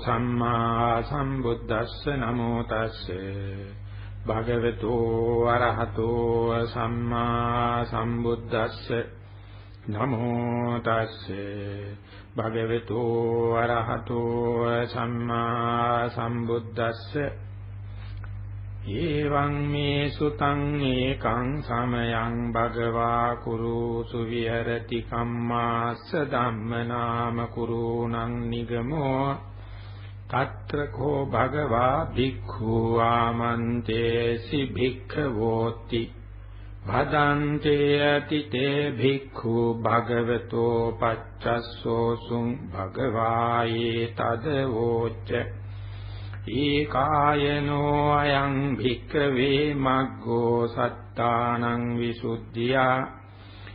Samma Sambuddhassa Namo Tasse Bhagavato Arahato Samma Sambuddhassa Namo Tasse Bhagavato Arahato Samma Sambuddhassa Evaṃ me sutaṃ ekam samayaṃ bhagavā kuru suviharati kammāssa dhammanāma kurūnaṃ nigamo tatra ko bhagavā bhikkhu āmantesi bhikkhavoti bhadante ati te bhikkhu bhagavato paccassosuṃ bhagavā etadavocca Ekāyano ayaṃ bhikkave maggo sattānaṃ visuddhiyā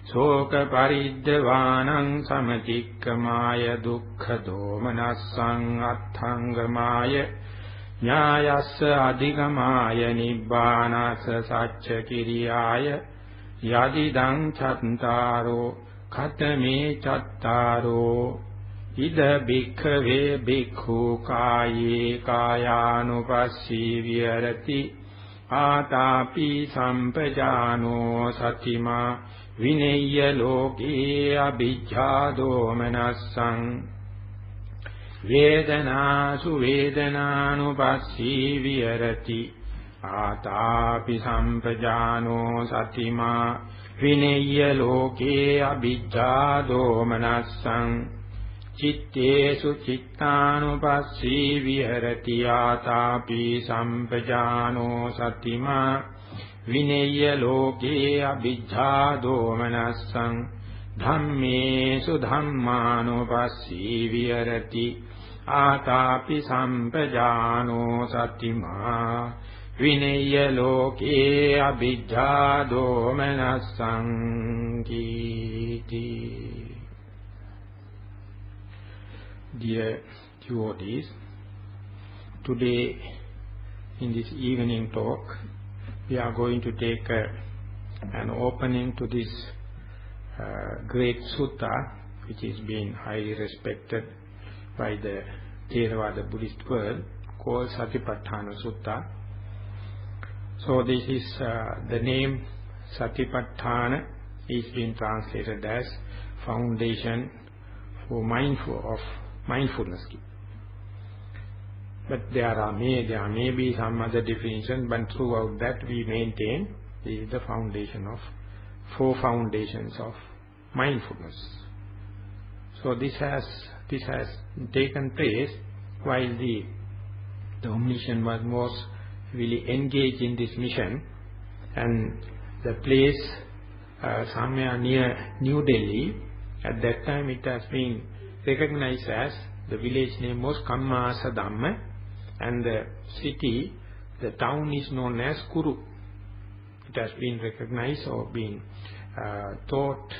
soka pariddhavānaṃ samatikkamāya dukkha domanassaṃ atthangamāya ñāyassa adhigamāya nibbānassa sacca kiriyāya yadidaṃ cattāro katame cattāro Ida bhikkhave bhikkhu kāye kāyānupassī vihārati ātāpi sampajāno satimā vinayya loke abhijjhādo manassaṃ vedanāsu vedanānupassī vihārati ātāpi sampajāno satimā vinayya loke abhijjhādo manassaṃ Cittesu cittanupassī viharati ātāpi sampajāno satimā vinayya loke abhijjhādo manassaṃ dhammesu dhammānupassī viharati ātāpi sampajāno satimā vinayya loke abhijjhādo manassaṃ kīti. Dear devotees, today in this evening talk we are going to take an opening to this great sutta which is being highly respected by the Theravada Buddhist world called Sathipattana Sutta. So this is the name Sathipattana is being translated as foundation for mindfulness. But there may be some other definition, but throughout that we maintain this is the foundation of four foundations of mindfulness. So this has taken place while the Omniscient was most really engaged in this mission, and the place somewhere near New Delhi, at that time it has been recognized as the village name was Kammāsa Dhamma, and the city, the town is known as Kuru. It has been recognized or been thought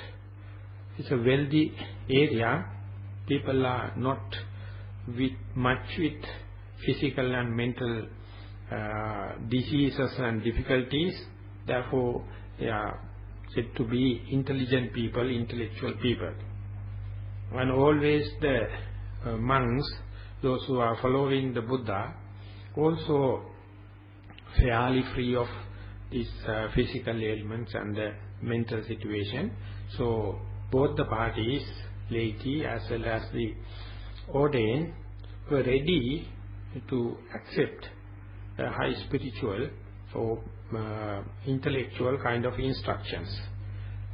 it's a wealthy area. People are not much with physical and mental diseases and difficulties. Therefore, they are said to be intelligent people, intellectual people. And always the monks, those who are following the Buddha, also fairly free of these physical ailments and the mental situation. So both the parties, laity as well as the ordained, were ready to accept the high spiritual or intellectual kind of instructions.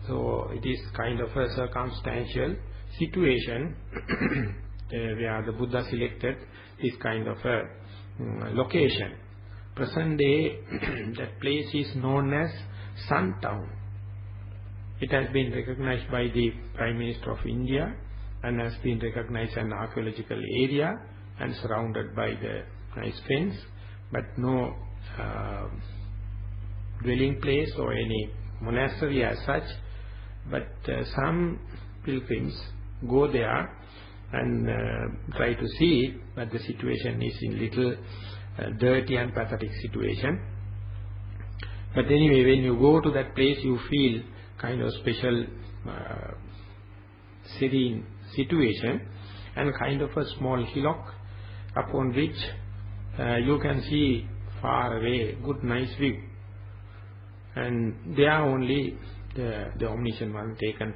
So it is kind of a circumstantial situation where the Buddha selected this kind of a location. Present day, that place is known as Sun Town. It has been recognized by the Prime Minister of India and has been recognized as an archaeological area and surrounded by the nice fence, but no dwelling place or any monastery as such. But some pilgrims go there and try to see it, but the situation is in little dirty and pathetic situation. But anyway, when you go to that place, you feel kind of special serene situation and kind of a small hillock upon which you can see far away, good nice view. And there only the omniscient one taken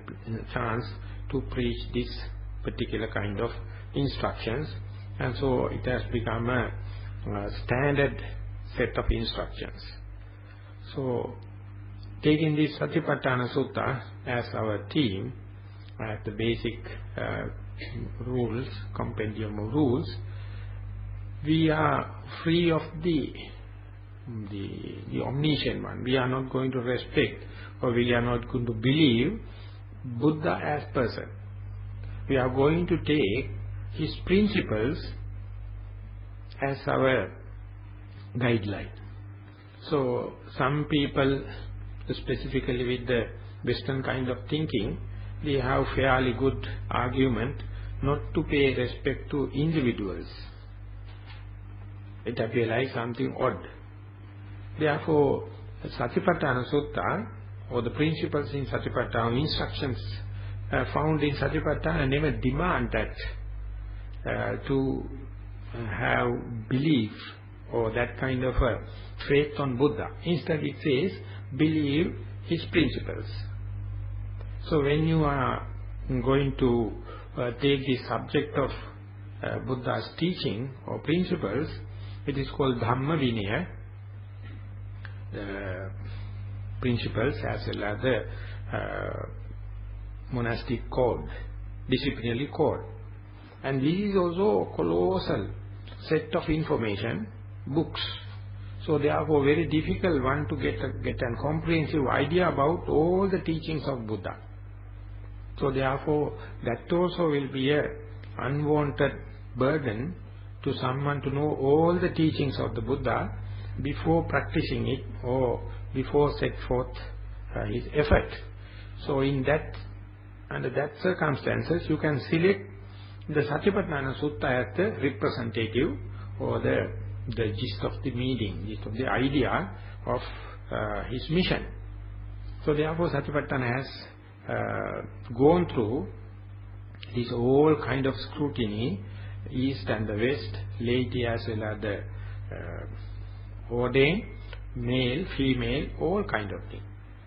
chance to preach this particular kind of instructions, and so it has become a standard set of instructions. So, taking this Sathipattana Sutta as our theme, as the basic rules, compendium of rules, we are free of the omniscient one. We are not going to respect, or we are not going to believe Buddha as person. We are going to take his principles as our guideline. So some people, specifically with the Western kind of thinking, they have fairly good argument not to pay respect to individuals. It appears like something odd. Therefore, Sathipattana Sutta, or the principles in Sathipattana, instructions found in Sathipattana, never demand that to have belief or that kind of a faith on Buddha. Instead it says, believe his principles. So when you are going to take the subject of Buddha's teaching or principles, it is called Dhammajiva, the principles as well as the monastic code, disciplinary code. And this is also a colossal set of information, books. So therefore very difficult one to get a comprehensive idea about all the teachings of Buddha. So therefore that also will be a unwanted burden to someone to know all the teachings of the Buddha before practicing it or before set forth his effort. So in that, under that circumstances, you can select the Sathipattana Sutta as the representative or the gist of the meaning, gist of the idea of his mission. So therefore Sathipattana has gone through this whole kind of scrutiny, east and the west, laity as well as the ordained, male, female, all kind of thing.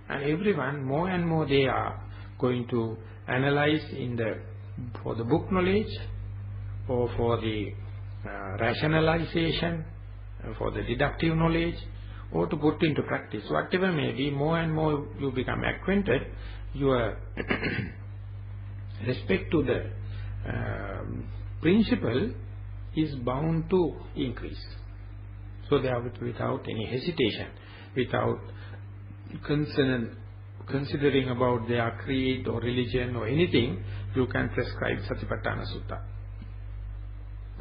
And everyone, more and more they are going to analyze for the book knowledge or for the rationalization, for the deductive knowledge, or to put into practice. Whatever may be, more and more you become acquainted, your respect to the principle is bound to increase. So they are without any hesitation, without considering about their creed or religion or anything, you can prescribe Sathipattana Sutta.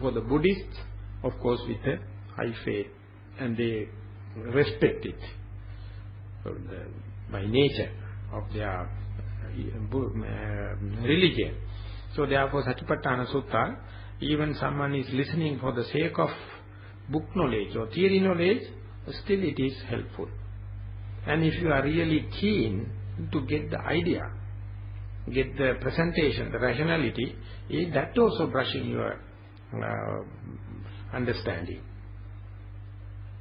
For the Buddhists, of course, with a high faith, and they respect it by nature of their religion. So therefore Sathipattana Sutta, even someone is listening for the sake of book knowledge or theory knowledge, still it is helpful. And if you are really keen to get the idea, get the presentation, the rationality, that also brushing your understanding.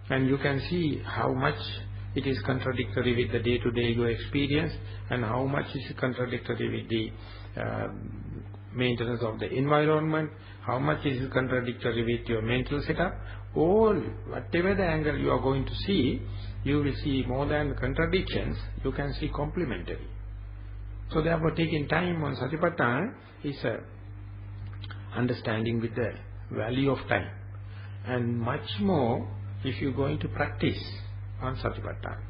And you can see how much it is contradictory with the day-to-day your experience, and how much is contradictory with the maintenance of the environment, how much is contradictory with your mental setup. All, whatever the angle you are going to see, you will see more than contradictions, you can see complementary. So therefore taking time on Sathipattana is a understanding with the value of time. And much more if you are going to practice on Sathipattana.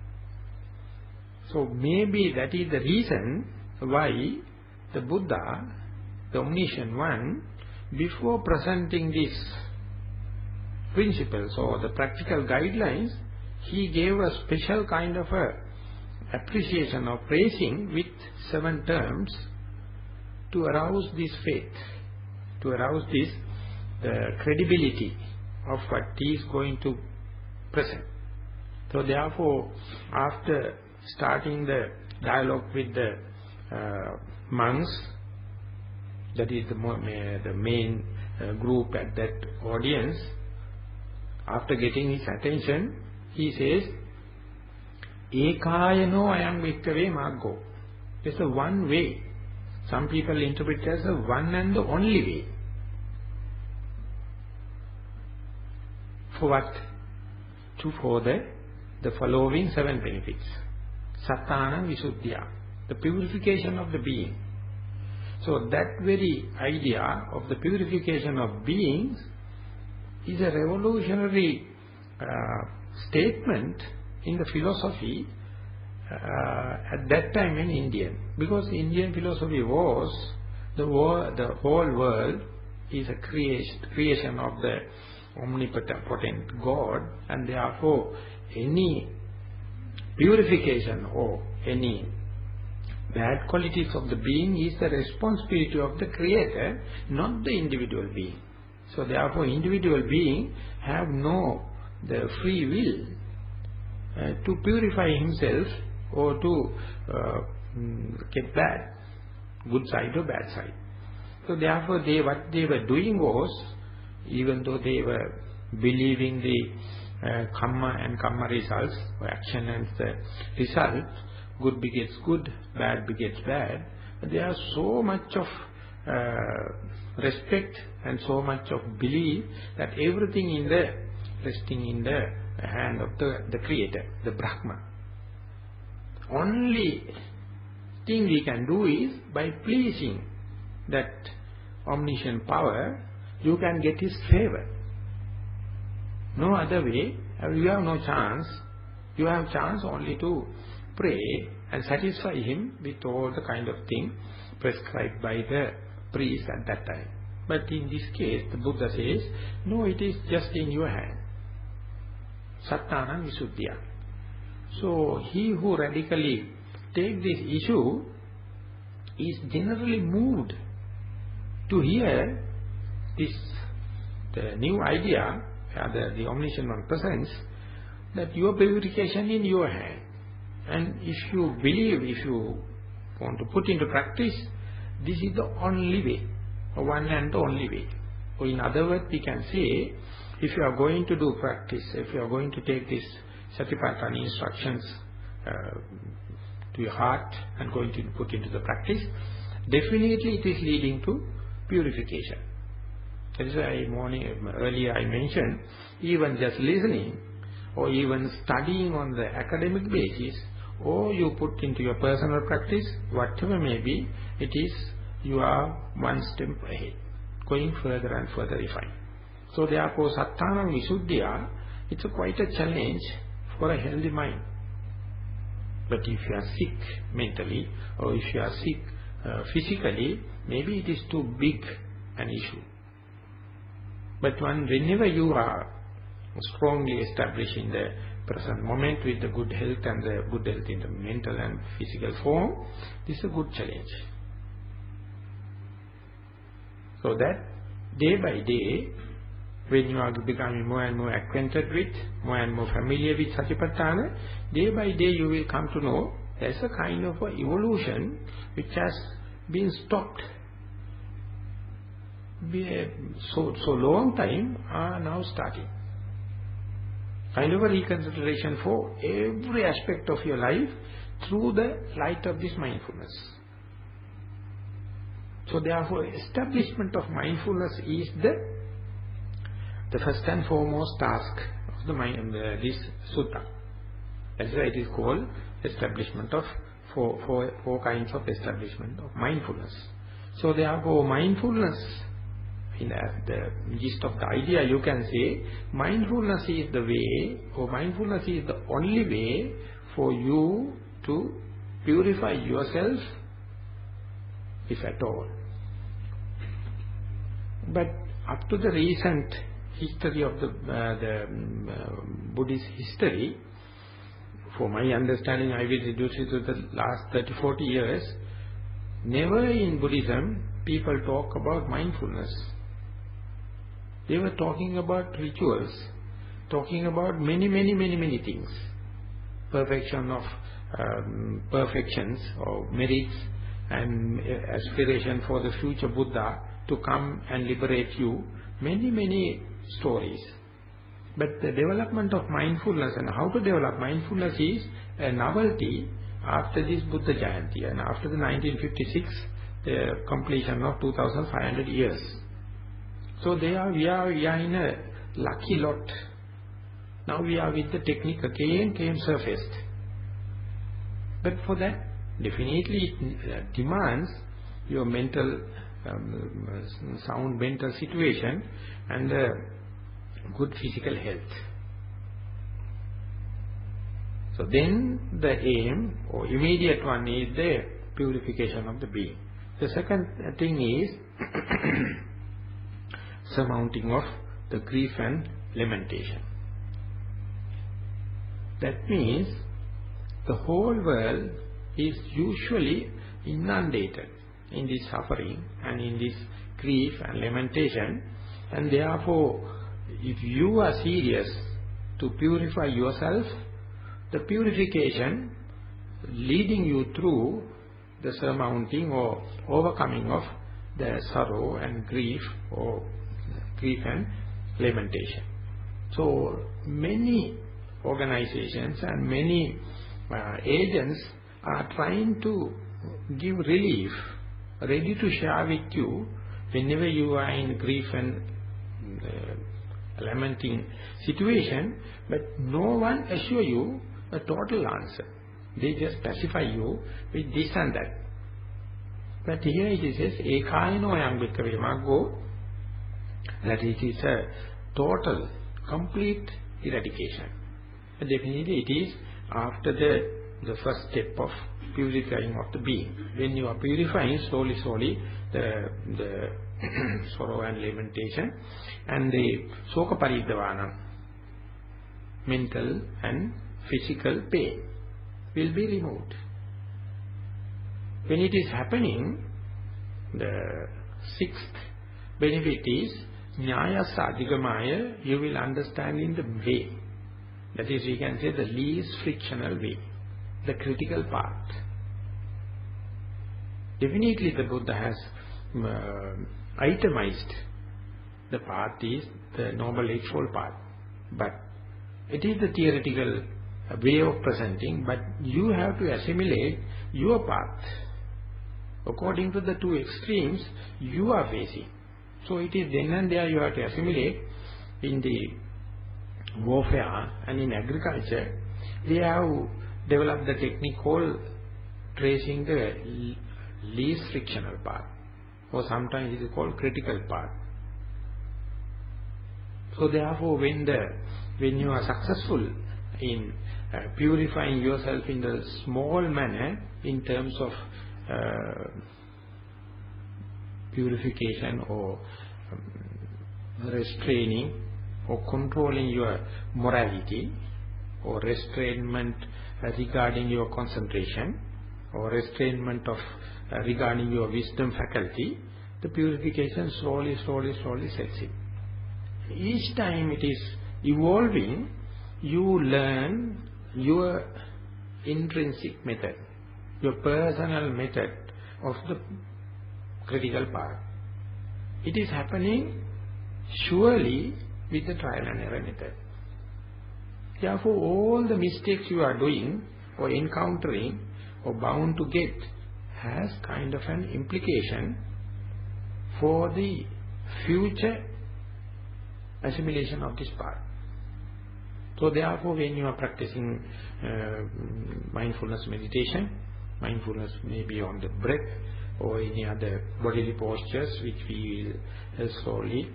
So maybe that is the reason why the Buddha, the omniscient one, before presenting these principles or the practical guidelines, he gave a special kind of a appreciation or praising with 7 terms to arouse this faith, to arouse this the credibility of what he is going to present. So therefore, after starting the dialogue with the monks, that is the main group, at that audience, after getting his attention, he says, Ekayano ayam vikkave maggo. It's a one way. Some people interpret it as the one and the only way. For what? For the following 7 benefits. Satthana Visuddhya, the purification of the being. So that very idea of the purification of beings is a revolutionary statement in the philosophy at that time in Indian. Because Indian philosophy was the whole world is a creation of the omnipotent God, and therefore any purification or any bad qualities of the being is the responsibility of the Creator, not the individual being. So therefore individual being have the free will to purify himself or to get bad, good side or bad side. So therefore what they were doing was, even though they were believing the karma and karma results, or action and the result, good begets good, bad begets bad, there is so much of respect and so much of belief that everything resting in the hand of the Creator, the Brahma. Only thing we can do is, by pleasing that omniscient power, you can get his favor. No other way, you have no chance. You have chance only to pray and satisfy him with all the kind of thing prescribed by the priest at that time. But in this case, the Buddha says, no, it is just in your hand. Satthana Visuddhya. So he who radically takes this issue is generally moved to hear the new idea, the omniscient one presents, that your purification in your hand. And if you believe, if you want to put into practice, this is the only way, or one and the only way. Or in other words, we can say, if you are going to do practice, if you are going to take this Sathipattana instructions to your heart and going to put into the practice, definitely it is leading to purification. That is why earlier I mentioned, even just listening or even studying on the academic basis, or you put into your personal practice, whatever may be, it is you are one step ahead, going further and further refined. So therefore, Satthana Visuddhya, it's quite a challenge for a healthy mind. But if you are sick mentally, or if you are sick physically, maybe it is too big an issue. But whenever you are strongly established in the present moment with the good health and the good health in the mental and physical form, this is a good challenge. So that day by day, when you are becoming more and more acquainted with, more and more familiar with Sathipattana, day by day you will come to know there's a kind of evolution which has been stopped. So long time are now starting. Kind of a reconsideration for every aspect of your life through the light of this mindfulness. So therefore, establishment of mindfulness is the first and foremost task of this sutta. That's why it is called establishment of four kinds of establishment of mindfulness. So therefore, mindfulness, in the gist of the idea, you can say mindfulness is the way, or mindfulness is the only way for you to purify yourself, if at all. But up to the recent history of the Buddhist history, for my understanding, I will reduce it to the last 30-40 years, never in Buddhism people talk about mindfulness. They were talking about rituals, talking about many things. Perfection of perfections or merits and aspiration for the future Buddha to come and liberate you. Many stories. But the development of mindfulness and how to develop mindfulness is a novelty after this Buddha Jayanti and after the 1956, the completion of 2,500 years. So we are in a lucky lot. Now we are with the technique again came surfaced. But for that, definitely it demands your mental, sound mental situation and good physical health. So then the aim or immediate one is the purification of the being. The second thing is surmounting of the grief and lamentation. That means the whole world is usually inundated in this suffering and in this grief and lamentation, and therefore if you are serious to purify yourself, the purification leading you through the surmounting or overcoming of the sorrow and grief or grief and lamentation. So many organizations and many agents are trying to give relief, ready to share with you whenever you are in grief and lamenting situation, but no one assure you a total answer. They just pacify you with this and that. But here it says, Ekayano yang bhikkhave maggo, that it is a total, complete eradication. But definitely it is after the first step of purifying of the being. When you are purifying slowly the sorrow and lamentation and the soka paridavana, mental and physical pain will be removed. When it is happening, the sixth benefit is Nyayasa Adhigamaya, you will understand in the way. That is, we can say the least frictional way, the critical part. Definitely the Buddha has itemized the path is the Noble Eightfold Path. But it is the theoretical way of presenting, but you have to assimilate your path. According to the two extremes you are facing. So it is then and there you have to assimilate. In the warfare and in agriculture, we have developed the technique called tracing the least frictional path, or sometimes it is called critical path. So therefore when you are successful in purifying yourself in the small manner in terms of purification or restraining or controlling your morality or restrainment regarding your concentration or restrainment of regarding your wisdom faculty, the purification slowly sets in. Each time it is evolving, you learn your intrinsic method, your personal method of the critical part. It is happening surely with the trial and error method. Therefore, all the mistakes you are doing or encountering or bound to get has kind of an implication for the future assimilation of this part. So therefore, when you are practicing mindfulness meditation, mindfulness may be on the breath or any other bodily postures which we will slowly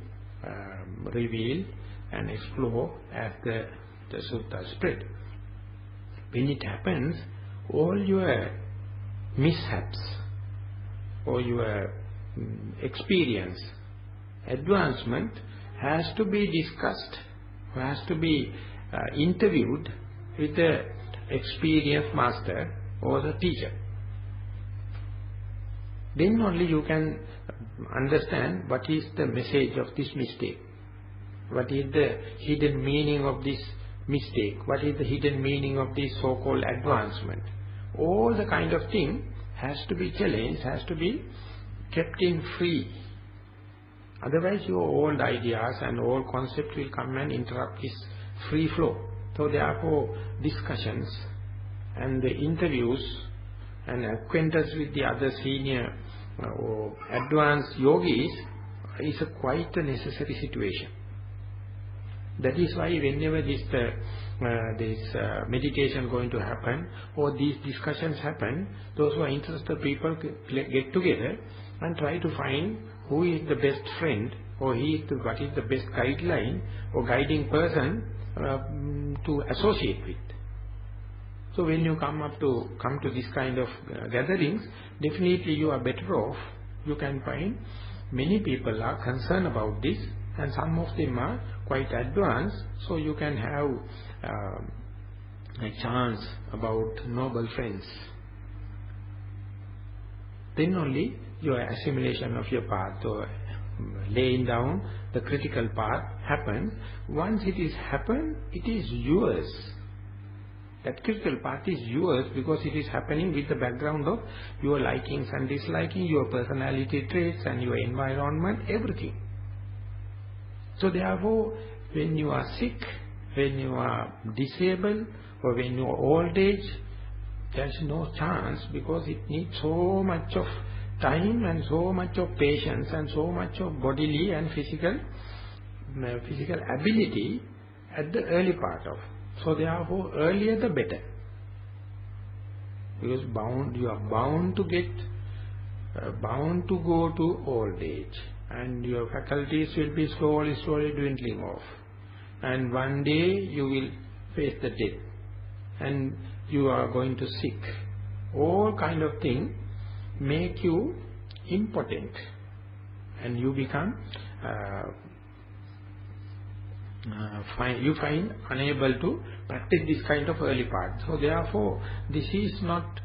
reveal and explore as the Sutta spread. When it happens, all your mishaps or your experience, advancement has to be discussed, has to be interviewed with the experienced master or the teacher. Then only you can understand what is the message of this mistake, what is the hidden meaning of this mistake, what is the hidden meaning of this so-called advancement. All the kind of thing has to be challenged, has to be kept in free Otherwise, your old ideas and old concepts will come and interrupt this free flow. So therefore, discussions and the interviews and acquaintance with the other senior or advanced yogis is quite a necessary situation. That is why whenever this meditation going to happen or these discussions happen, those who are interested people get together and try to find who is the best friend or what is the best guideline or guiding person to associate with. So when you come to this kind of gatherings, definitely you are better off. You can find many people are concerned about this, and some of them are quite advanced, so you can have a chance about noble friends. Then only your assimilation of your path or laying down the critical path happens. Once it is happened, it is yours. That critical path is yours because it is happening with the background of your likings and dislikings, your personality traits and your environment, everything. So therefore, when you are sick, when you are disabled, or when you are old age, there is no chance because it needs so much of time and so much of patience and so much of bodily and physical ability at the early part of. So therefore, earlier the better. Because you are bound to go to old age. And your faculties will be slowly dwindling off. And one day you will face the death. And you are going to sick. All kind of things make you impotent. And you become, you find unable to practice this kind of early part. So therefore, this is not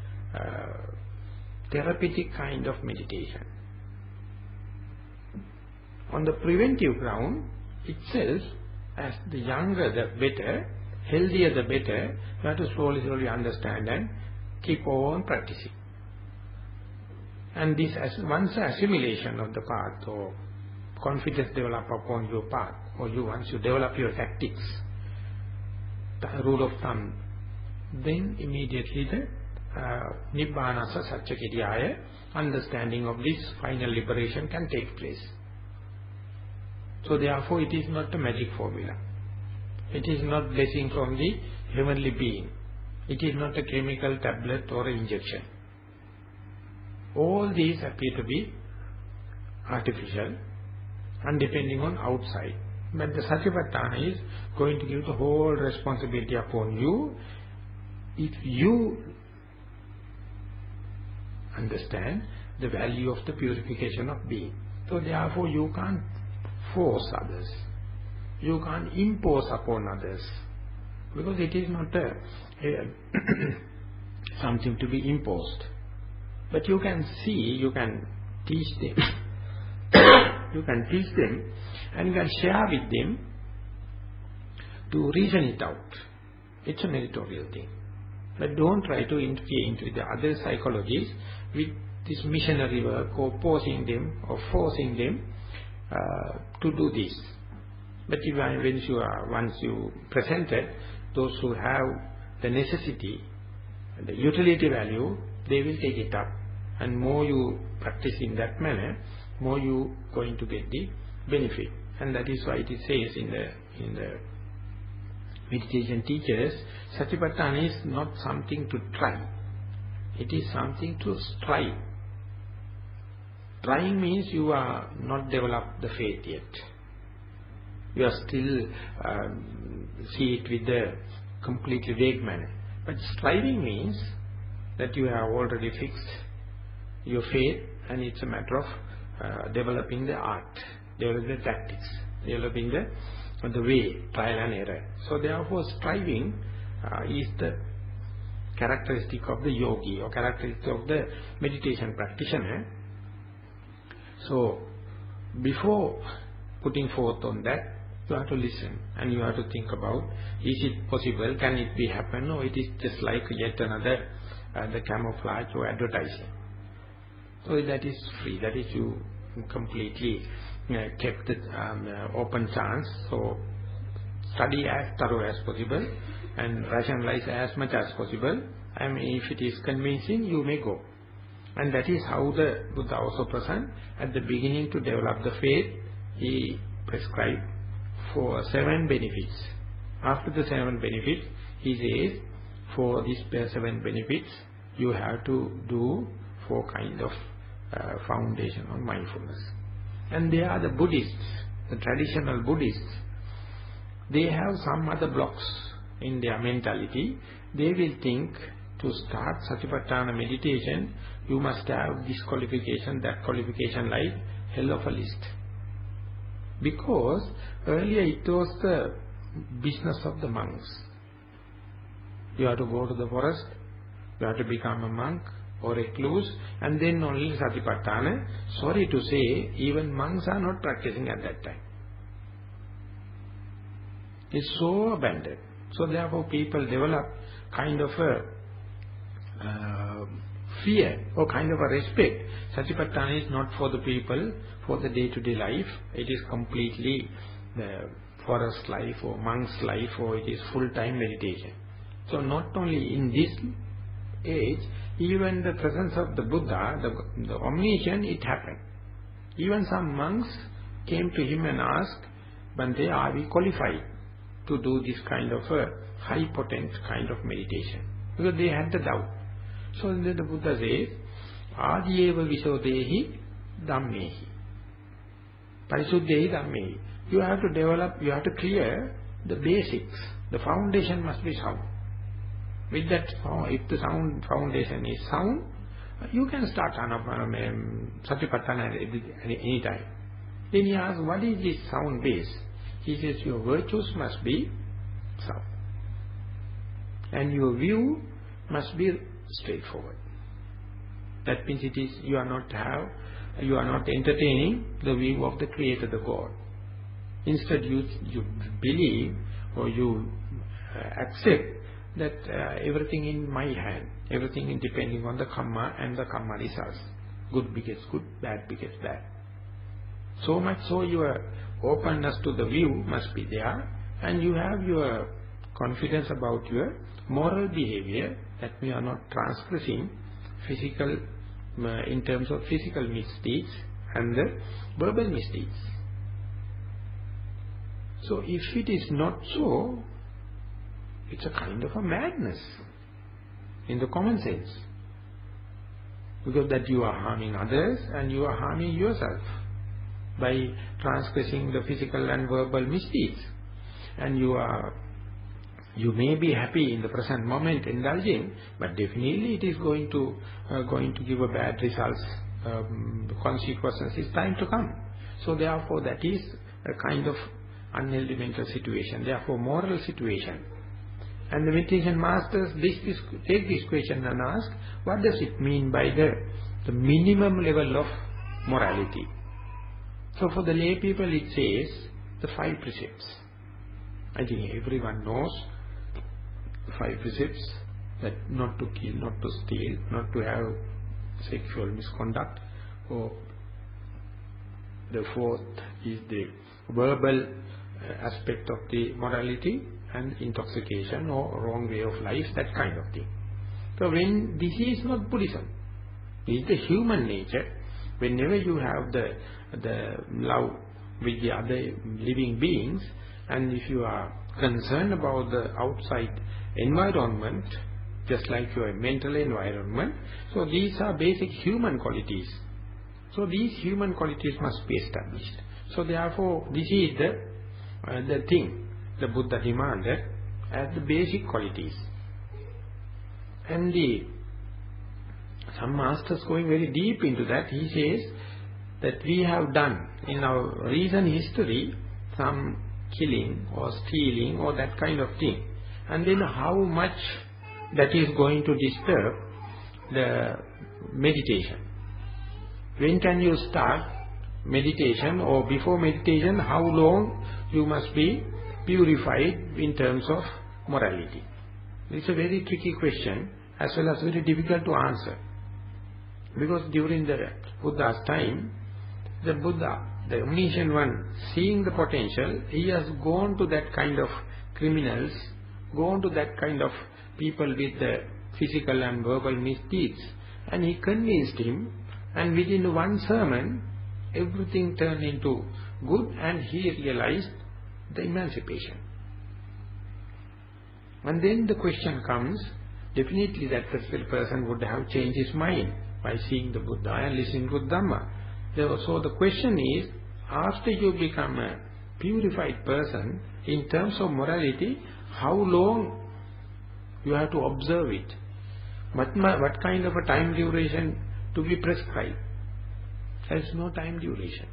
therapeutic kind of meditation. On the preventive ground itself, as the younger the better, healthier the better, you have to slowly understand and keep on practicing. And this, once assimilation of the path or confidence develop upon your path, or once you develop your tactics, the rule of thumb, then immediately the Nibbanasa Satchakiriyaya, understanding of this final liberation can take place. So therefore it is not a magic formula. It is not blessing from the heavenly being. It is not a chemical tablet or an injection. All these appear to be artificial and depending on outside. But the Sathipattana is going to give the whole responsibility upon you if you understand the value of the purification of being. So therefore you can't force others. You can't impose upon others. Because it is not something to be imposed. But you can see, you can teach them. You can teach them and you can share with them to reason it out. It's a meritorious thing. But don't try to interfere into the other psychologies with this missionary work or forcing them or forcing them to do this. But once you presented those who have the necessity, the utility value, they will take it up. And more you practice in that manner, more you going to get the benefit. And that is why it says in the meditation teachers, Sathipattana is not something to try. It is something to strive. Trying means you are not developed the faith yet. You are still see it with the completely vague manner. But striving means that you have already fixed your faith, and it's a matter of developing the art, developing the tactics, developing the way, trial and error. So therefore striving is the characteristic of the yogi or characteristic of the meditation practitioner. So before putting forth on that, you have to listen and you have to think about, is it possible, can it be happen, or it is just like yet another the camouflage or advertising. So that is free, that is you completely kept the open chance. So study as thorough as possible and rationalize as much as possible. And if it is convincing, you may go. And that is how the Buddha also present. At the beginning, to develop the faith, he prescribed for 7 benefits. After the 7 benefits, he says, for these 7 benefits, you have to do 4 kind of foundation on mindfulness. And they are the Buddhists, the traditional Buddhists. They have some other blocks in their mentality. They will think, to start Sathipattana meditation, you must have this qualification, that qualification, like hell of a list. Because earlier it was the business of the monks. You have to go to the forest, you have to become a monk or recluse, and then only Sathipattana. Sorry to say, even monks are not practicing at that time. It's so abandoned. So therefore people develop kind of a fear or kind of a respect. Satipatthana is not for the people, for the day-to-day life. It is completely the forest life or monk's life, or it is full-time meditation. So not only in this age, even the presence of the Buddha, the omniscient, it happened. Even some monks came to him and asked, Bhante, are we qualified to do this kind of a high potent kind of meditation? Because they had the doubt. So then the Buddha says, Adiyeva Visodehi Dhammehi. Parisuddehi Dhammehi. You have to develop, you have to clear the basics. The foundation must be sound. With that, if the foundation is sound, you can start Satipatthana at any time. Then he asks, what is this sound base? He says, your virtues must be sound. And your view must be straightforward. That means it is, you are not entertaining the view of the Creator, the God. Instead, you believe or you accept that everything in my hand, everything is depending on the karma and the karma results. Good begets good, bad begets bad. So much so your openness to the view must be there, and you have your confidence about your moral behavior, that we are not transgressing physical, in terms of physical misdeeds and the verbal misdeeds. So if it is not so, it's a kind of a madness in the common sense. Because that you are harming others and you are harming yourself by transgressing the physical and verbal misdeeds. And you may be happy in the present moment indulging, but definitely it is going to give a bad results, consequences is time to come. So therefore that is a kind of unhealthy mental situation, therefore moral situation. And the meditation masters take this question and ask, what does it mean by the minimum level of morality? So for the lay people it says the 5 precepts. I think everyone knows the 5 precepts, that not to kill, not to steal, not to have sexual misconduct. Or the 4th is the verbal aspect of the morality, and intoxication or wrong way of life, that kind of thing. So when this is not Buddhism, this is the human nature. Whenever you have the love with the other living beings, and if you are concerned about the outside environment, just like your mental environment, so these are basic human qualities. So these human qualities must be established. So therefore, this is the thing the Buddha demanded as the basic qualities. And some masters going very deep into that, he says that we have done in our recent history some killing or stealing or that kind of thing. And then how much that is going to disturb the meditation. When can you start meditation, or before meditation, how long you must be purified in terms of morality? It's a very tricky question, as well as very difficult to answer. Because during the Buddha's time, the Buddha the omniscient one, seeing the potential, he has gone to that kind of criminals, gone to that kind of people with the physical and verbal misdeeds, and he convinced him, and within one sermon, everything turned into good, and he realized the emancipation. And then the question comes, definitely that particular person would have changed his mind by seeing the Buddha and listening to Dhamma. So the question is, after you become a purified person, in terms of morality, how long you have to observe it? What kind of a time duration to be prescribed? There is no time duration.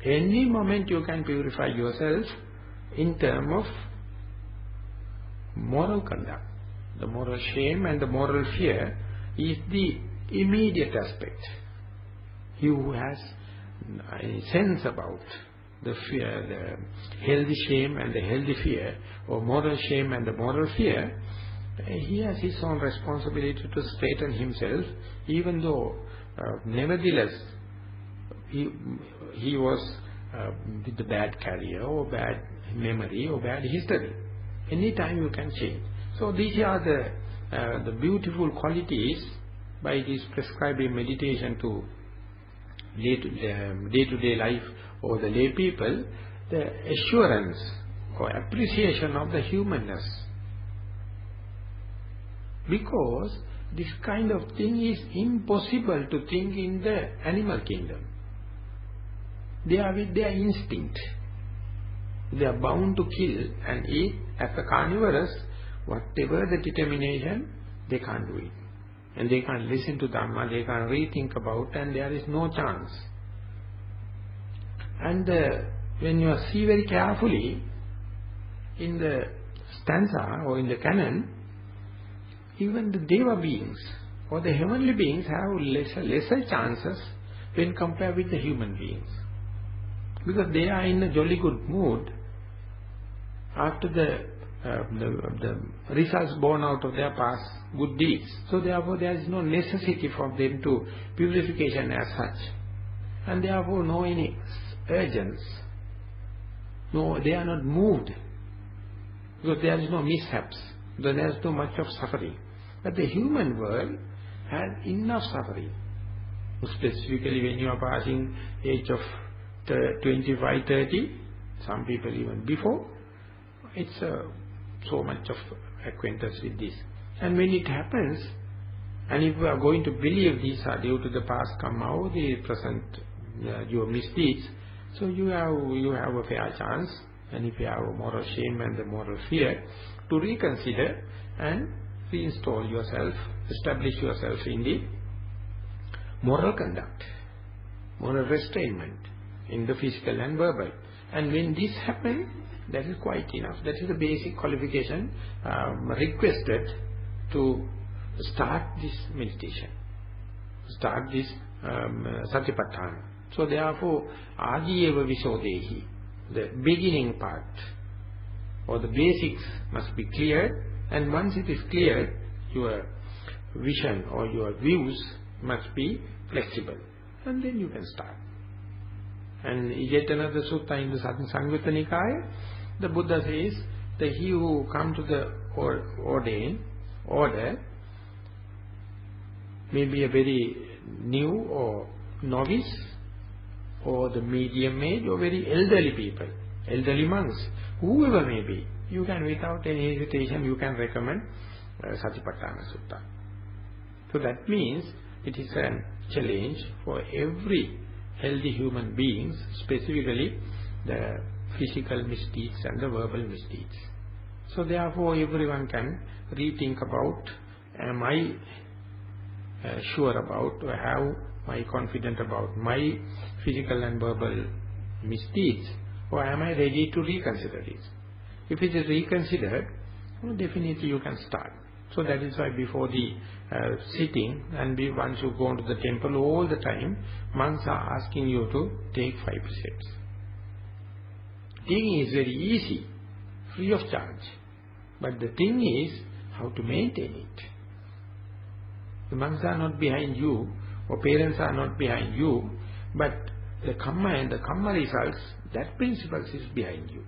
Any moment you can purify yourself in terms of moral conduct. The moral shame and the moral fear is the immediate aspect. He who has a sense about the fear, the healthy shame and the healthy fear, or moral shame and the moral fear, he has his own responsibility to straighten himself, even though nevertheless he was with the bad career or bad memory or bad history. Any time you can change. So these are the beautiful qualities by this prescribing meditation to day-to-day life or the lay people, the assurance or appreciation of the humanness. Because this kind of thing is impossible to think in the animal kingdom. They are with their instinct. They are bound to kill and eat. As a carnivorous, whatever the determination, they can't do it. And they can't listen to Dhamma, they can't rethink about, and there is no chance. And when you see very carefully, in the stanza or in the canon, even the Deva beings or the heavenly beings have lesser chances when compared with the human beings. Because they are in a jolly good mood after the results born out of their past good deeds. So therefore there is no necessity for them to purification as such. And therefore no any urgence. No, they are not moved. Because there is no mishaps. Because there is too much of suffering. But the human world has enough suffering. Specifically when you are passing age of 25, 30, some people even before, it's so much of acquaintance with this. And when it happens, and if we are going to believe these are due to the past karma, the present your misdeeds, so you have a fair chance, and if you have a moral shame and the moral fear, to reconsider and reinstall yourself, establish yourself in the moral conduct, moral restrainment in the physical and verbal. And when this happens, that is quite enough. That is the basic qualification requested to start this meditation, start this Sathipattana. So therefore, Adiyeva Visodehi, the beginning part or the basics must be cleared, and once it is cleared, your vision or your views must be flexible, and then you can start. And yet another sutta in the Sanghutta Nikaya, the Buddha says that he who come to the order may be a very new or novice, or the medium age, or very elderly people, elderly monks, whoever may be, you can without any hesitation, you can recommend Sathipattana Sutta. So that means it is a challenge for every healthy human beings, specifically the physical misdeeds and the verbal misdeeds. So therefore everyone can rethink about, am I sure about, or am I confident about my physical and verbal misdeeds, or am I ready to reconsider it? If it is reconsidered, well, definitely you can start. So that is why before the sitting, and once you go to the temple all the time, monks are asking you to take 5 precepts. Thing is very easy, free of charge. But the thing is how to maintain it. The monks are not behind you, or parents are not behind you, but the karma and the karma results, that principle is behind you.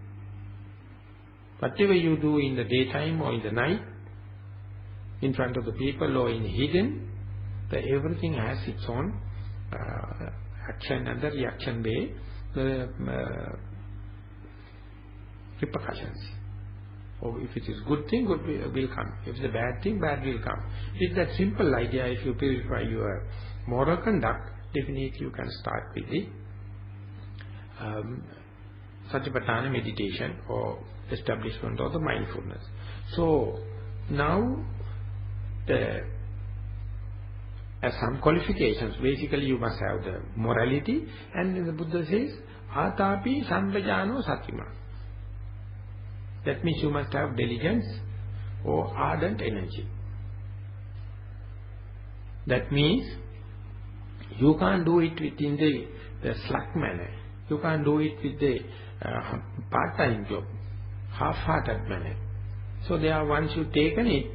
Whatever you do in the daytime or in the night, in front of the people or in hidden, everything has its own action and the reaction way, the repercussions. Or if it is good thing, good will come. If it's a bad thing, bad will come. It's that simple idea. If you purify your moral conduct, definitely you can start with the Sathipattana meditation or establishment of the mindfulness. So now as some qualifications, basically you must have the morality, and the Buddha says, Atapi Sampajano Satima. That means you must have diligence or ardent energy. That means you can't do it within the slack manner. You can't do it with the part-time job, half-hearted manner. So there, once you've taken it,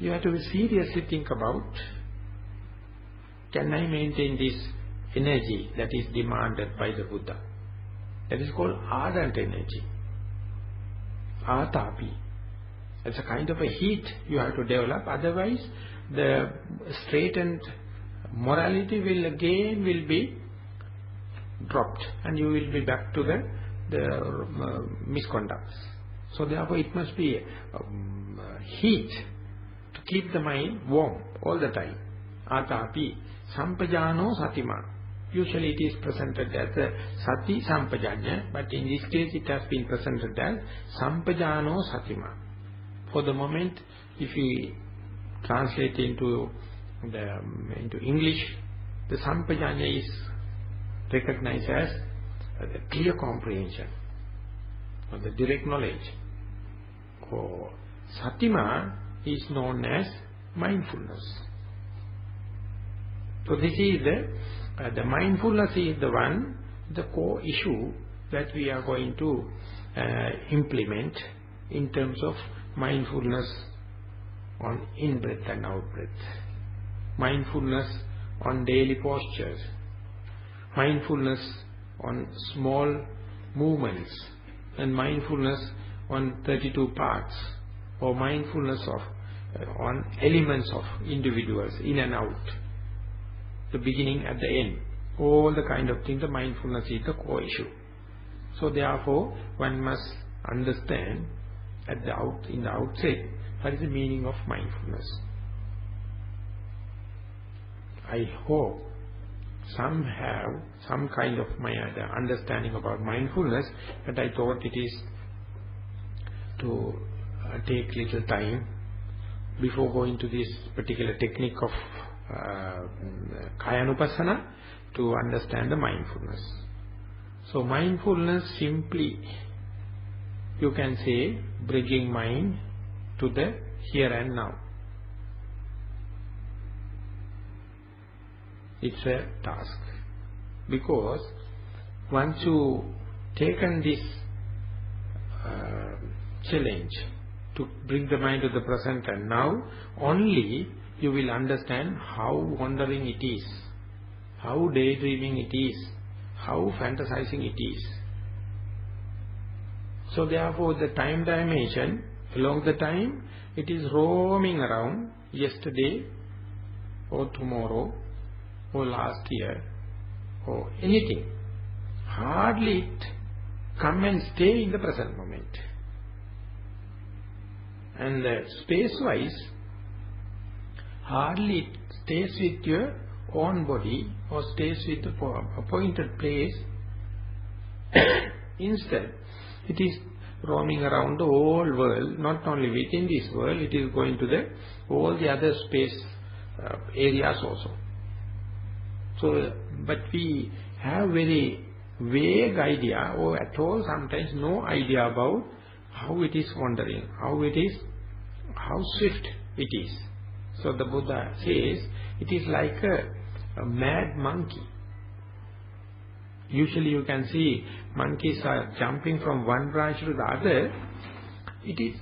you have to seriously think about, can I maintain this energy that is demanded by the Buddha? That is called ardent energy. Atapi. It's a kind of a heat you have to develop, otherwise the straightened morality will be dropped and you will be back to the misconducts. So therefore it must be heat to keep the mind warm all the time. Atapi Sampajano Satima. Usually it is presented as a Sati Sampajanya, but in this case it has been presented as Sampajano Satima. For the moment, if we translate into English, the Sampajanya is recognized as the clear comprehension or the direct knowledge. Or Satima is known as mindfulness. So this is the mindfulness is the core issue that we are going to implement in terms of mindfulness on in-breath and out-breath, mindfulness on daily postures, mindfulness on small movements, and mindfulness on 32 parts, or mindfulness on elements of individuals, in and out, the beginning at the end, all the kind of things. The mindfulness is the core issue. So therefore one must understand in the outset what is the meaning of mindfulness. I hope some have some kind of understanding about mindfulness, but I thought it is to take little time before going to this particular technique of Kayanupassana to understand the mindfulness. So mindfulness simply, you can say, bringing mind to the here and now. It's a task. Because once you taken this challenge to bring the mind to the present and now, only you will understand how wandering it is, how daydreaming it is, how fantasizing it is. So therefore the time dimension, along the time, it is roaming around yesterday or tomorrow or last year or anything. Hardly it come and stay in the present moment. And space-wise, hardly it stays with your own body or stays with the appointed place. Instead, it is roaming around the whole world, not only within this world, it is going to all the other space areas also. So, but we have very vague idea, or at all sometimes no idea about how it is wandering, how swift it is. So the Buddha says, it is like a mad monkey. Usually you can see monkeys are jumping from one branch to the other. It is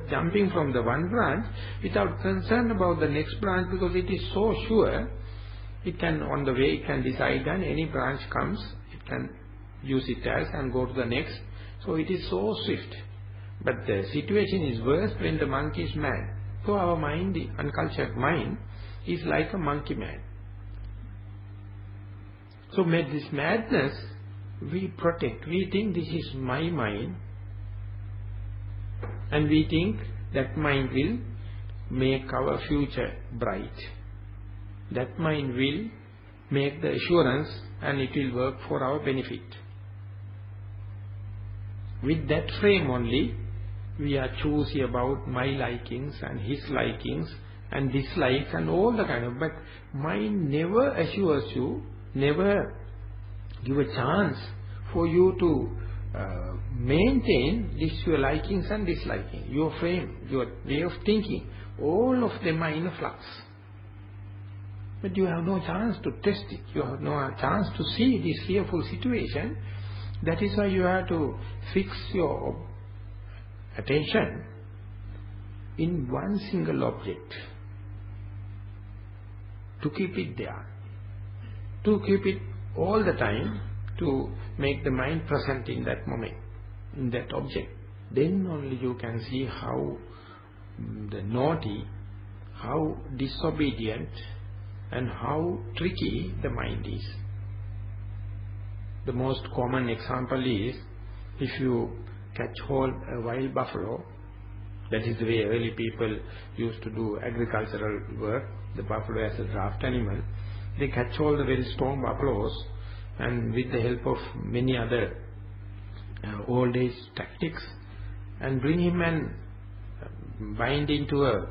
jumping from the one branch without concern about the next branch, because it is so sure It can, on the way, it can decide, and any branch comes, it can use it as and go to the next. So it is so swift. But the situation is worse when the monkey is mad. So our mind, the uncultured mind, is like a monkey man. So this madness, we protect. We think this is my mind, and we think that mind will make our future bright. That mind will make the assurance, and it will work for our benefit. With that frame only, we are choosy about my likings and his likings and dislikes and all the kind of, but mind never assures you, never give a chance for you to maintain this your likings and disliking, your frame, your way of thinking. All of them are in a flux. But you have no chance to test it. You have no chance to see this fearful situation. That is why you have to fix your attention in one single object. To keep it there. To keep it all the time, to make the mind present in that moment, in that object. Then only you can see how the naughty, how disobedient, and how tricky the mind is. The most common example is, if you catch hold a wild buffalo, that is the way early people used to do agricultural work, the buffalo as a draft animal. They catch hold the very strong buffaloes, and with the help of many other old age tactics, and bring him and bind into a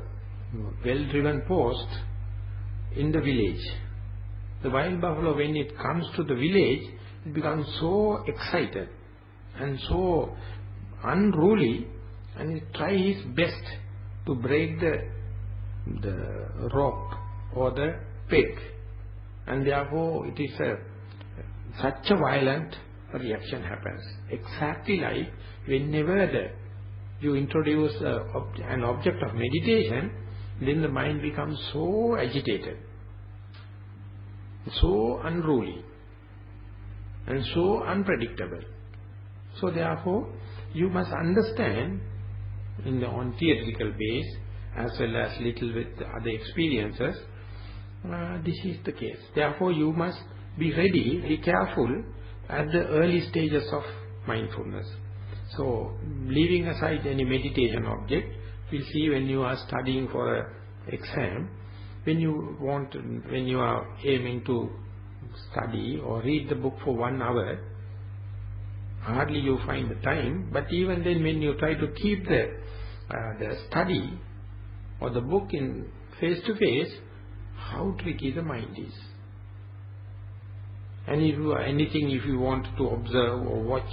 well-driven post in the village. The wild buffalo, when it comes to the village, it becomes so excited and so unruly, and it tries his best to break the rope or the peg, and therefore it is such a violent reaction happens. Exactly like whenever you introduce an object of meditation, then the mind becomes so agitated, so unruly, and so unpredictable. So therefore, you must understand on theoretical base, as well as little with other experiences, this is the case. Therefore, you must be ready, be careful at the early stages of mindfulness. So, leaving aside any meditation object, we'll see when you are studying for an exam, when you are aiming to study or read the book for 1 hour, hardly you find the time. But even then, when you try to keep the study or the book in face to face, how tricky the mind is. And if you want to observe or watch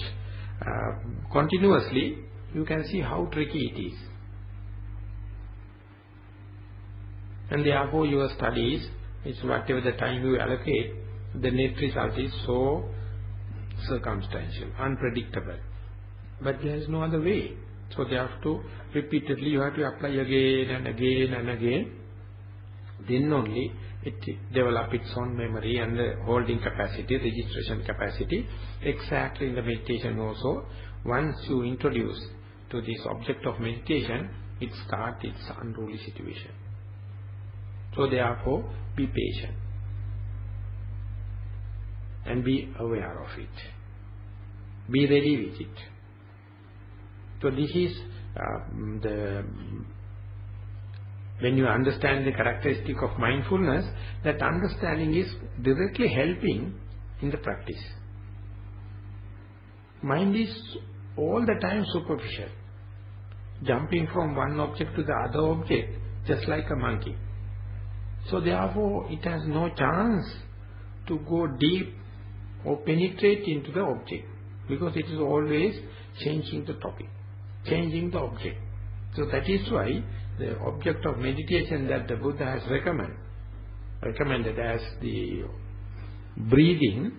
continuously, you can see how tricky it is. And therefore your studies, it's whatever the time you allocate, the net result is so circumstantial, unpredictable. But there is no other way. So they have to repeatedly, you have to apply again and again and again. Then only it develops its own memory and the holding capacity, registration capacity. Exactly in the meditation also, once you introduce to this object of meditation, it starts its unruly situation. So therefore, be patient and be aware of it. Be ready with it. So this is when you understand the characteristic of mindfulness, that understanding is directly helping in the practice. Mind is all the time superficial, jumping from one object to the other object, just like a monkey. So therefore, it has no chance to go deep or penetrate into the object, because it is always changing the topic, changing the object. So that is why the object of meditation that the Buddha has recommended as the breathing,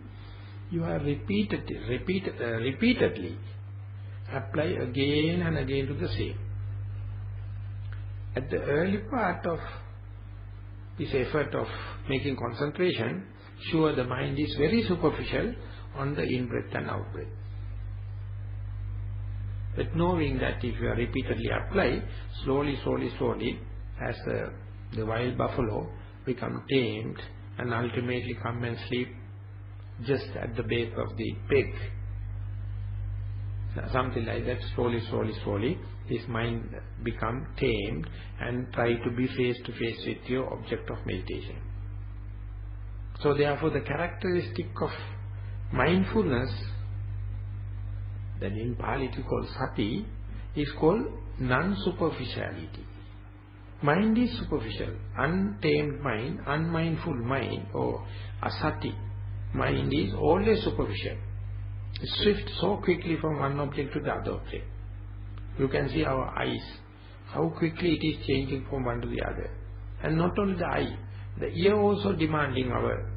you are repeatedly apply again and again to the same. At the early part of this effort of making concentration, sure the mind is very superficial on the in-breath and out-breath. But knowing that if you are repeatedly apply, slowly, as the wild buffalo become tamed and ultimately come and sleep just at the base of the peg. Something like that, slowly, his mind become tamed and try to be face to face with your object of meditation. So therefore the characteristic of mindfulness, that in Pali it is called sati, is called non-superficiality. Mind is superficial, untamed mind, unmindful mind, or asati. Mind is always superficial. It swifts so quickly from one object to the other object. You can see our eyes, how quickly it is changing from one to the other. And not only the eye, the ear also demanding our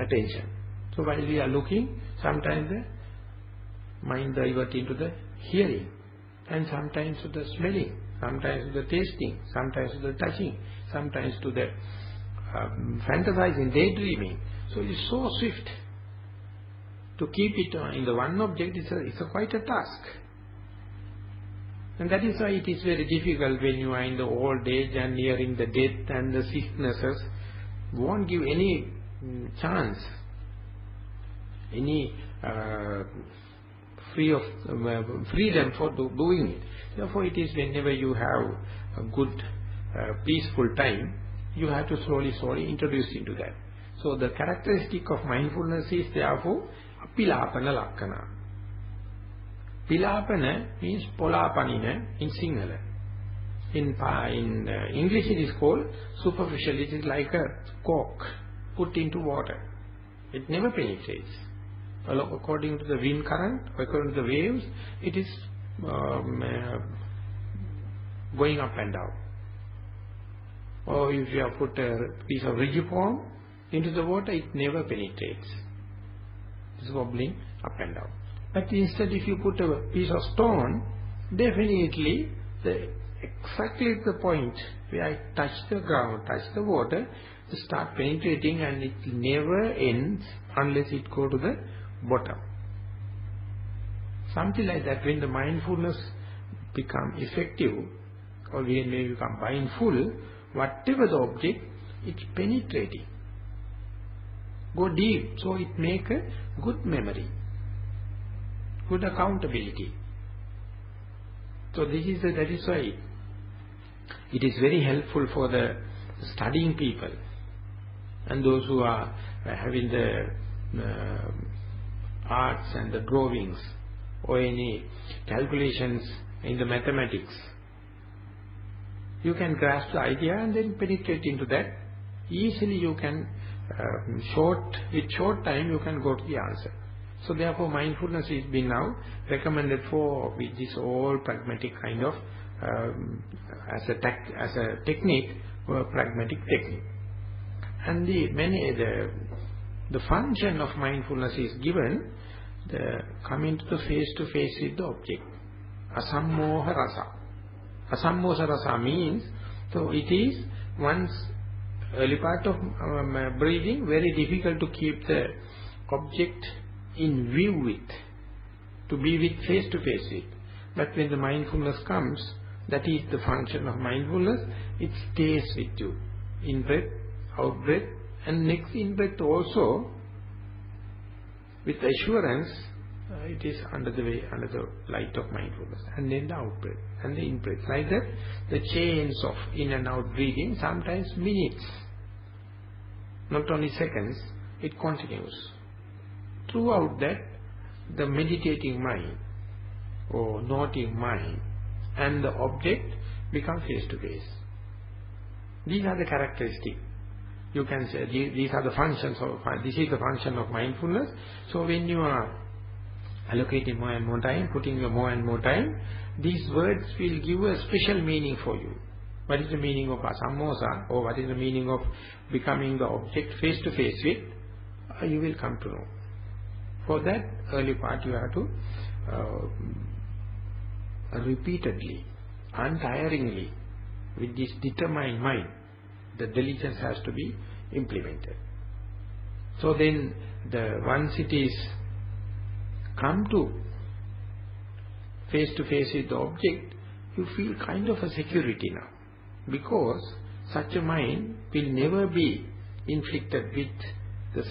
attention. So while we are looking, sometimes the mind diverts into the hearing, and sometimes to the smelling, sometimes to the tasting, sometimes to the touching, sometimes to the fantasizing, daydreaming. So it is so swift. To keep it in the one object is quite a task. And that is why it is very difficult when you are in the old age and nearing the death and the sicknesses, won't give any chance, any freedom for doing it. Therefore it is whenever you have a good peaceful time, you have to slowly introduce into that. So the characteristic of mindfulness is therefore apilapana lakkana. Pilapana means polapanina in Sinhala. In English it is called superficial. It is like a cork put into water. It never penetrates. According to the wind current, according to the waves, it is going up and down. Or if you have put a piece of rigiform into the water, it never penetrates. It is wobbling up and down. But instead, if you put a piece of stone, definitely exactly the point where I touch the ground, touch the water, it start penetrating, and it never ends unless it go to the bottom. Something like that. When the mindfulness become effective, or when we become mindful, whatever the object, it's penetrating. Go deep, so it make a good memory, good accountability. So that is why it is very helpful for the studying people and those who are having the arts and the drawings or any calculations in the mathematics. You can grasp the idea and then penetrate into that. Easily you can, with short time you can go to the answer. So therefore mindfulness is being now recommended for with this all pragmatic kind of, as a technique, or a pragmatic technique. And the function of mindfulness is given, coming to the face with the object. Asammoha rasa. Asammoha rasa means, so it is one's early part of breathing, very difficult to keep the object in view with, to be with face to face with. But when the mindfulness comes, that is the function of mindfulness, it stays with you. In breath, out breath, and next in breath also, with assurance, it is under the light of mindfulness. And then the out breath, and the in breath. Like that, the chains of in and out breathing, sometimes minutes, not only seconds, it continues. Throughout that, the meditating mind, or noting mind, and the object become face to face. These are the characteristics. You can say these are the functions of, this is the function of mindfulness. So when you are allocating more and more time, putting more and more time, these words will give a special meaning for you. What is the meaning of asammosa, or what is the meaning of becoming the object face to face with, you will come to know. For that early part you have to repeatedly, untiringly, with this determined mind, the diligence has to be implemented. So then, once it is come to face with the object, you feel kind of a security now. Because such a mind will never be inflicted with the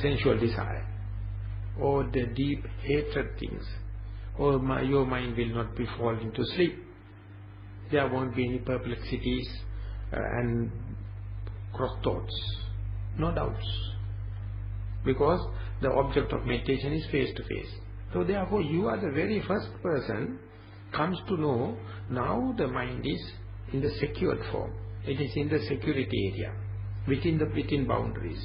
sensual desire, or the deep hatred things, or your mind will not be fall into sleep. There won't be any perplexities and cross thoughts, no doubts. Because the object of meditation is face to face. So therefore you are the very first person comes to know now the mind is in the secured form. It is in the security area, within boundaries.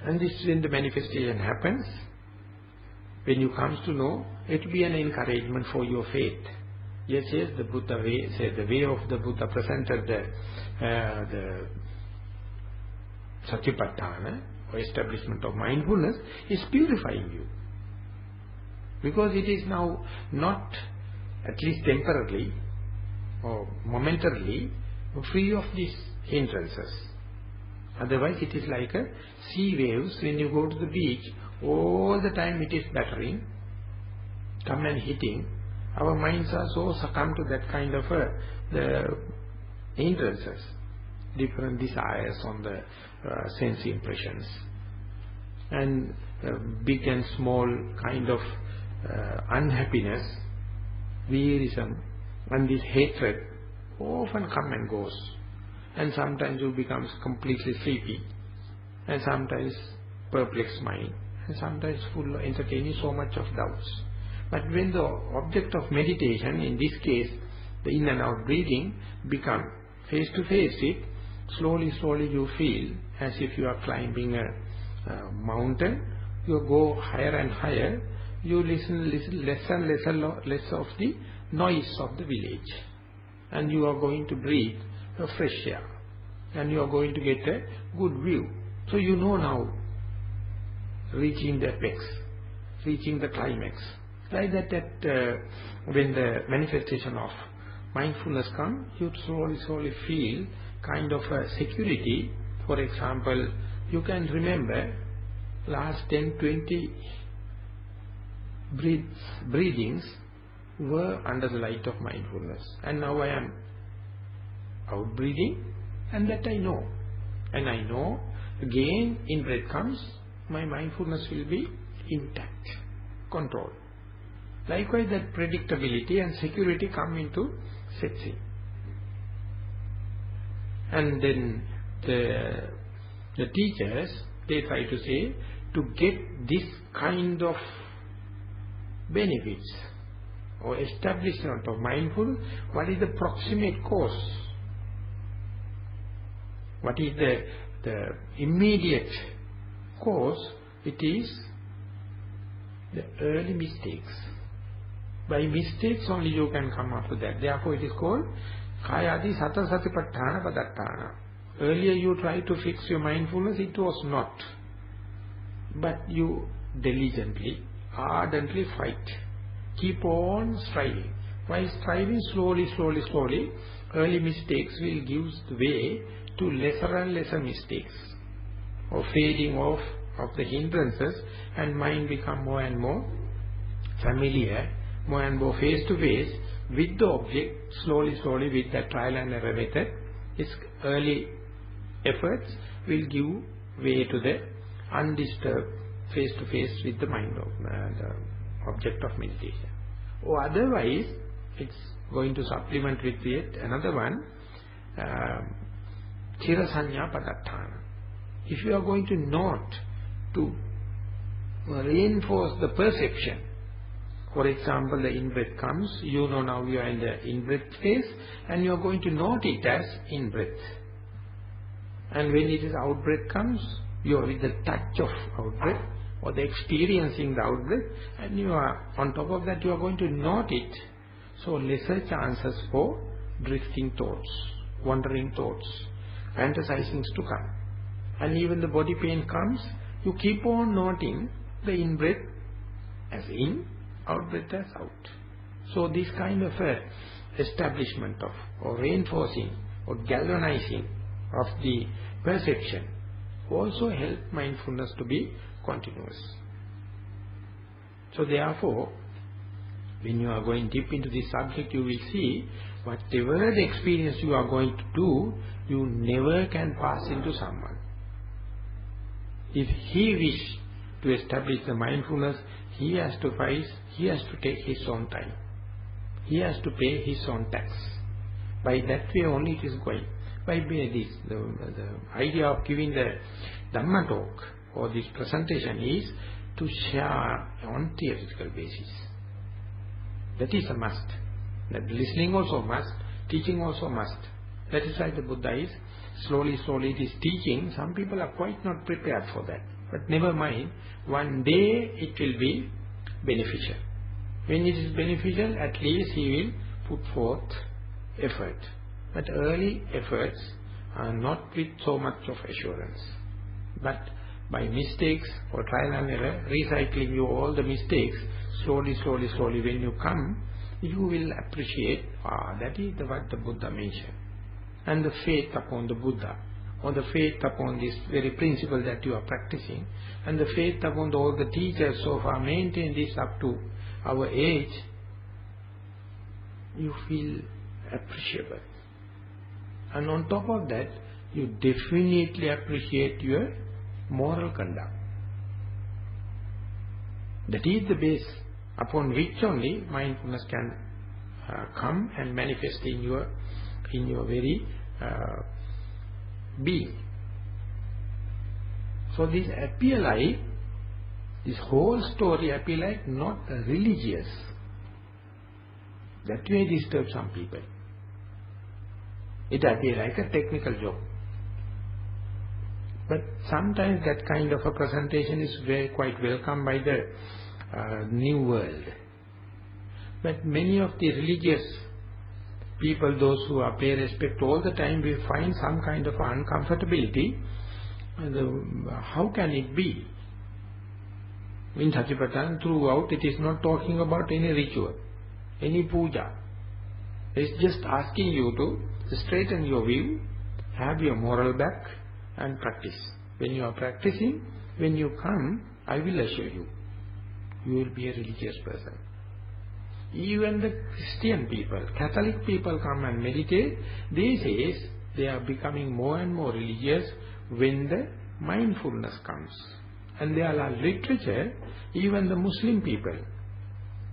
And this is when the manifestation happens. When you comes to know, it will be an encouragement for your faith. Yes, the Buddha way, the way of the Buddha presented the Sathipattana, or establishment of mindfulness, is purifying you. Because it is now not, at least temporarily or momentarily, free of these hindrances. Otherwise it is like a sea waves. When you go to the beach, all the time it is battering, come and hitting. Our minds are so succumb to that kind of the hindrances, different desires on the sense impressions, and big and small kind of unhappiness, wearisome, and this hatred often come and goes. And sometimes you become completely sleepy, and sometimes perplexed mind, and sometimes full of entertaining so much of doubts. But when the object of meditation, in this case the in and out breathing, become face to face with, slowly you feel as if you are climbing a mountain. You go higher and higher, you listen less of the noise of the village, and you are going to breathe a fresh air, and you are going to get a good view. So you know now, reaching the apex, reaching the climax. Like that when the manifestation of mindfulness comes, you slowly feel kind of a security. For example, you can remember last 10-20 breathings were under the light of mindfulness, and now I am out breathing, and that I know. And I know again in breath comes, my mindfulness will be intact, controlled. Likewise that predictability and security come into setting. And then the teachers, they try to say, to get this kind of benefits or establishment of mindfulness, what is the proximate cause? What is the immediate cause? It is the early mistakes. By mistakes only you can come up to that. Therefore it is called Kayadi Sata Sathipattana Padattana. Earlier you tried to fix your mindfulness, it was not. But you diligently, ardently fight. Keep on striving. While striving slowly, early mistakes will give way to lesser and lesser mistakes, or fading off of the hindrances, and mind become more and more familiar, more and more face to face with the object, slowly with that trial and error method. Its early efforts will give way to the undisturbed face to face with the mind of the object of meditation. Or otherwise, it's going to supplement with yet another one, Chirasanya Padattana. If you are going to note, to reinforce the perception, for example, the in-breath comes, you know now you are in the in-breath phase, and you are going to note it as in-breath. And when it is out-breath comes, you are with the touch of out-breath, or the experiencing the out-breath, and you are, on top of that, you are going to note it. So lesser chances for drifting thoughts, wandering thoughts, fantasizings to come. And even the body pain comes, you keep on noting the in-breath as in, out-breath as out. So this kind of establishment of, or reinforcing, or galvanizing of the perception also help mindfulness to be continuous. So therefore, when you are going deep into this subject, you will see whatever the experience you are going to do, you never can pass into someone. If he wish to establish the mindfulness, he has to take his own time. He has to pay his own tax. By that way only it is going. By this, the idea of giving the Dhamma talk or this presentation is to share on theoretical basis. That is a must. That listening also must, teaching also must. That is why the Buddha is slowly it is teaching. Some people are quite not prepared for that. But never mind, one day it will be beneficial. When it is beneficial, at least he will put forth effort. But early efforts are not with so much of assurance. But by mistakes or trial and error, recycling you all the mistakes, slowly, when you come, you will appreciate, that is what the Buddha mentioned. And the faith upon the Buddha, or the faith upon this very principle that you are practicing, and the faith upon all the teachers so far maintain this up to our age, you feel appreciable. And on top of that, you definitely appreciate your moral conduct. That is the base upon which only mindfulness can come and manifest in your very being. So this appear like, this whole story appear like not religious. That may disturb some people. It appears like a technical joke. But sometimes that kind of a presentation is quite welcome by the new world. But many of the religious people, those who are pay respect all the time, will find some kind of uncomfortability. How can it be? In Sathipattana, throughout, it is not talking about any ritual, any puja. It's just asking you to straighten your view, have your moral back, and practice. When you are practicing, when you come, I will assure you, you will be a religious person. Even the Christian people, Catholic people come and meditate, they say they are becoming more and more religious when the mindfulness comes. And there are literature, even the Muslim people,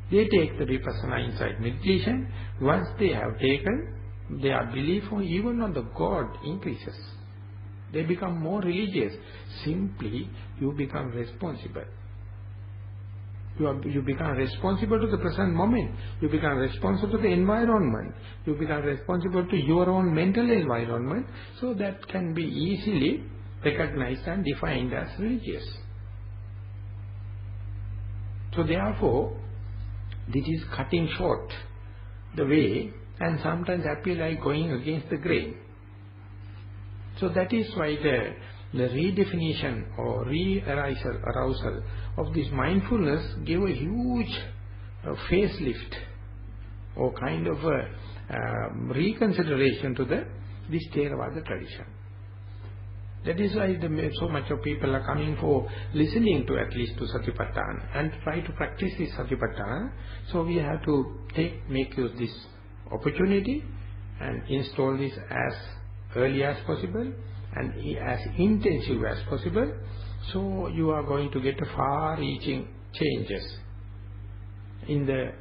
they take the Vipassana insight meditation. Once they have taken, their belief even on the God increases. They become more religious. Simply, you become responsible. You become responsible to the present moment. You become responsible to the environment. You become responsible to your own mental environment. So that can be easily recognized and defined as religious. So therefore, this is cutting short the way and sometimes appear like going against the grain. So that is why the redefinition or arousal of this mindfulness gave a huge facelift or kind of a reconsideration to this Theravada tradition. That is why so much of people are coming for listening to at least to Sathipattana and try to practice this Sathipattana. So we have to make use this opportunity and install this as early as possible and as intensive as possible. So you are going to get a far-reaching changes in the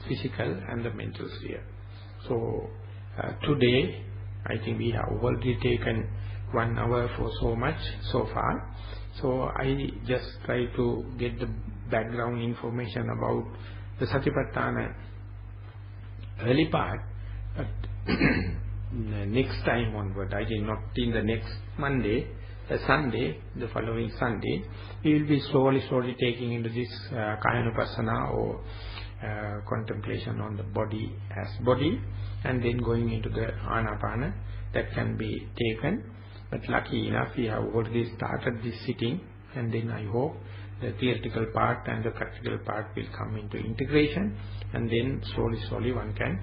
physical and the mental sphere. So today, I think we have already taken 1 hour for so much so far. So I just try to get the background information about the Sathipattana early part. But next time onward, I think not in the next Monday, Sunday, the following Sunday, we will be slowly taking into this Kayanupassana or contemplation on the body as body, and then going into the Anapana that can be taken. But lucky enough, we have already started this sitting, and then I hope the theoretical part and the practical part will come into integration, and then slowly one can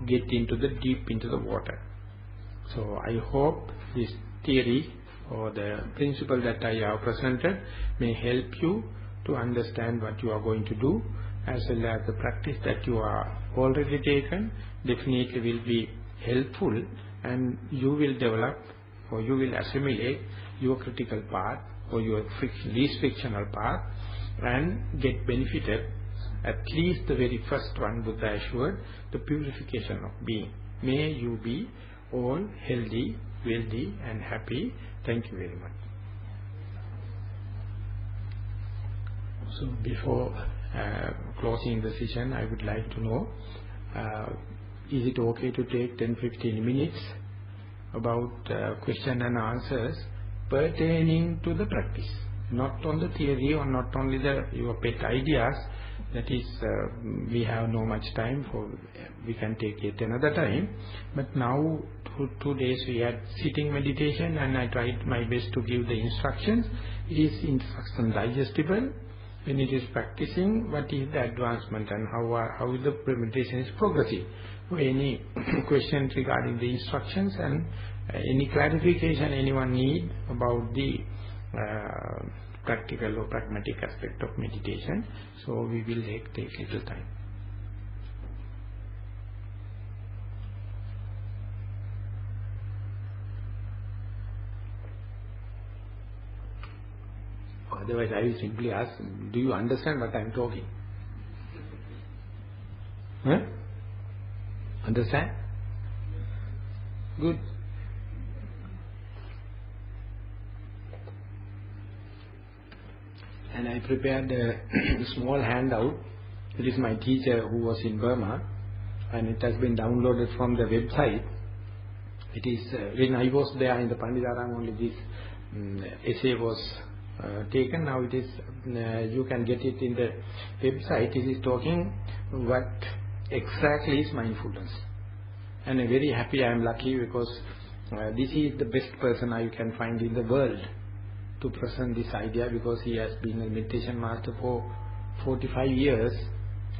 get into the deep into the water. So I hope this theory or the principle that I have presented may help you to understand what you are going to do, as well as the practice that you are already taken definitely will be helpful, and you will develop or you will assimilate your critical part or your least frictional part and get benefited, at least the very first one, Buddha assured, the purification of being. May you be all healthy, wealthy and happy. Thank you very much. So before closing the session, I would like to know, is it okay to take 10-15 minutes about question and answers pertaining to the practice, not on the theory or not only your pet ideas. That is, we have no much time for, we can take it another time. But now, 2 days we had sitting meditation, and I tried my best to give the instructions. Is instruction digestible? When it is practicing, what is the advancement and how the meditation is progressing? So any questions regarding the instructions and any clarification anyone need about the practical or pragmatic aspect of meditation, so we will take little time. Otherwise, I will simply ask, do you understand what I am talking? Huh? Understand? Good. And I prepared a small handout. It is my teacher who was in Burma, and it has been downloaded from the website. It is, when I was there in the Panditarang, only this essay was taken. Now it is, you can get it in the website. It is talking what exactly is mindfulness. And I'm very happy, I am lucky, because this is the best person I can find in the world to present this idea, because he has been a meditation master for 45 years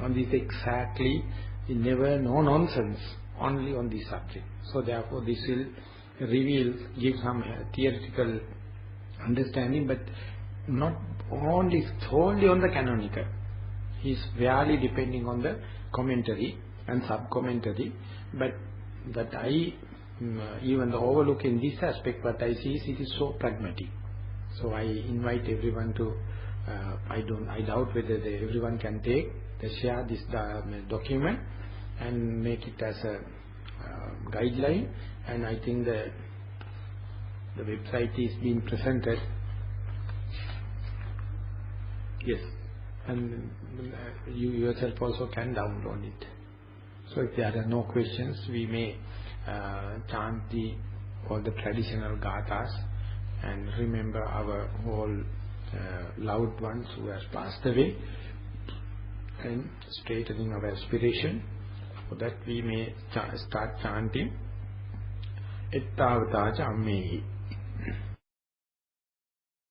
on this exactly, never no nonsense, only on this subject. So therefore this will reveal, give some theoretical understanding, but not only solely on the canonical. He is barely depending on the commentary and sub-commentary, but that I, even the overlook in this aspect, what I see is it is so pragmatic. So I invite everyone to, I doubt whether everyone can take, share this document and make it as a guideline, and I think the website is being presented. Yes, and you yourself also can download it. So if there are no questions, we may chant all the traditional gathas and remember our all loved ones who have passed away, and straightening our aspiration, so that we may start chanting Ettavata Ammehi.